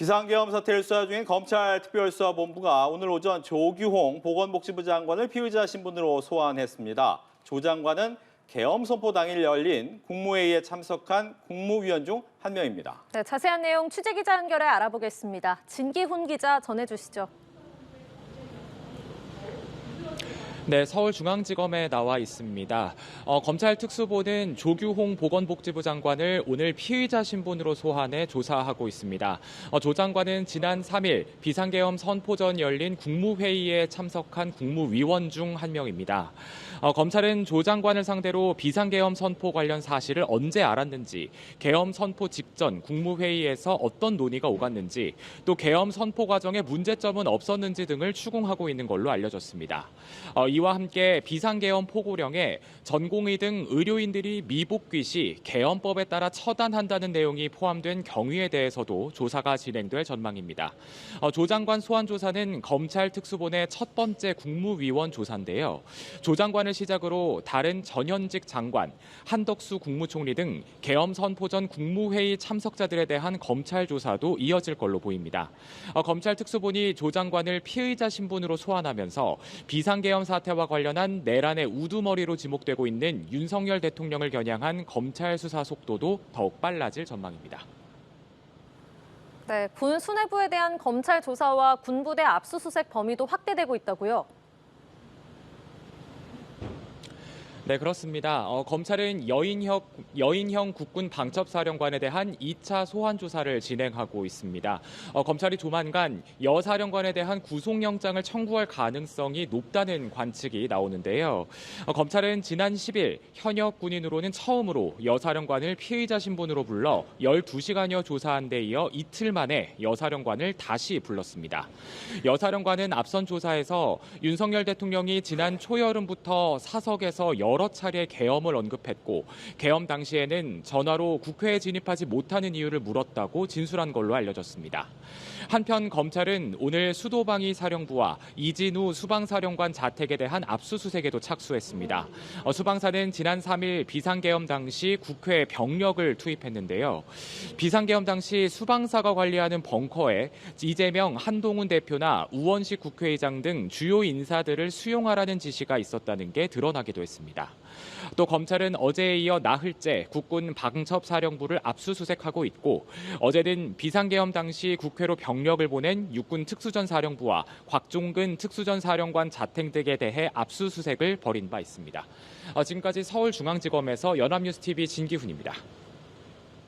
비상계엄 사태를 수사 중인 검찰 특별수사본부가 오늘 오전 조규홍 보건복지부 장관을 피의자 신분으로 소환했습니다. 조 장관은 계엄 선포 당일 열린 국무회의에 참석한 국무위원 중 한 명입니다. 네, 자세한 내용 취재기자 연결해 알아보겠습니다. 진기훈 기자 전해주시죠. 네, 서울중앙지검에 나와 있습니다. 검찰 특수부는 조규홍 보건복지부 장관을 오늘 피의자 신분으로 소환해 조사하고 있습니다. 조 장관은 지난 3일 비상계엄 선포 전 열린 국무회의에 참석한 국무위원 중 한 명입니다. 검찰은 조 장관을 상대로 비상계엄 선포 관련 사실을 언제 알았는지, 계엄 선포 직전 국무회의에서 어떤 논의가 오갔는지, 또 계엄 선포 과정에 문제점은 없었는지 등을 추궁하고 있는 걸로 알려졌습니다. 이와 함께 비상계엄 포고령에 전공의 등 의료인들이 미복귀 시 계엄법에 따라 처단한다는 내용이 포함된 경위에 대해서도 조사가 진행될 전망입니다. 조 장관 소환 조사는 검찰 특수본의 첫 번째 국무위원 조사인데요. 조 장관을 시작으로 다른 전현직 장관, 한덕수 국무총리 등 계엄 선포 전 국무회의 참석자들에 대한 검찰 조사도 이어질 걸로 보입니다. 검찰 특수본이 조 장관을 피의자 신분으로 소환하면서 비상계엄 사태와 관련한 내란의 우두머리로 지목되고 있는 윤석열 대통령을 겨냥한 검찰 수사 속도도 더욱 빨라질 전망입니다. 네, 군 수뇌부에 대한 검찰 조사와 군부대 압수수색 범위도 확대되고 있다고요? 네, 그렇습니다. 검찰은 여인형 국군 방첩사령관에 대한 2차 소환 조사를 진행하고 있습니다. 검찰이 조만간 여 사령관에 대한 구속영장을 청구할 가능성이 높다는 관측이 나오는데요. 검찰은 지난 10일 현역 군인으로는 처음으로 여 사령관을 피의자 신분으로 불러 12시간여 조사한 데 이어 이틀 만에 여 사령관을 다시 불렀습니다. 여 사령관은 앞선 조사에서 윤석열 대통령이 지난 초여름부터 사석에서 여러 차례 계엄을 언급했고 계엄 당시에는 전화로 국회에 진입하지 못하는 이유를 물었다고 진술한 걸로 알려졌습니다. 한편 검찰은 오늘 수도방위 사령부와 이진우 수방사령관 자택에 대한 압수수색에도 착수했습니다. 수방사는 지난 3일 비상계엄 당시 국회에 병력을 투입했는데요. 비상계엄 당시 수방사가 관리하는 벙커에 이재명, 한동훈 대표나 우원식 국회의장 등 주요 인사들을 수용하라는 지시가 있었다는 게 드러나기도 했습니다. 또 검찰은 어제에 이어 나흘째 국군 방첩사령부를 압수수색하고 있고 어제는 비상계엄 당시 국회로 병력을 보낸 육군 특수전사령부와 곽종근 특수전사령관 자택 등에 대해 압수수색을 벌인 바 있습니다. 지금까지 서울중앙지검에서 연합뉴스TV 진기훈입니다.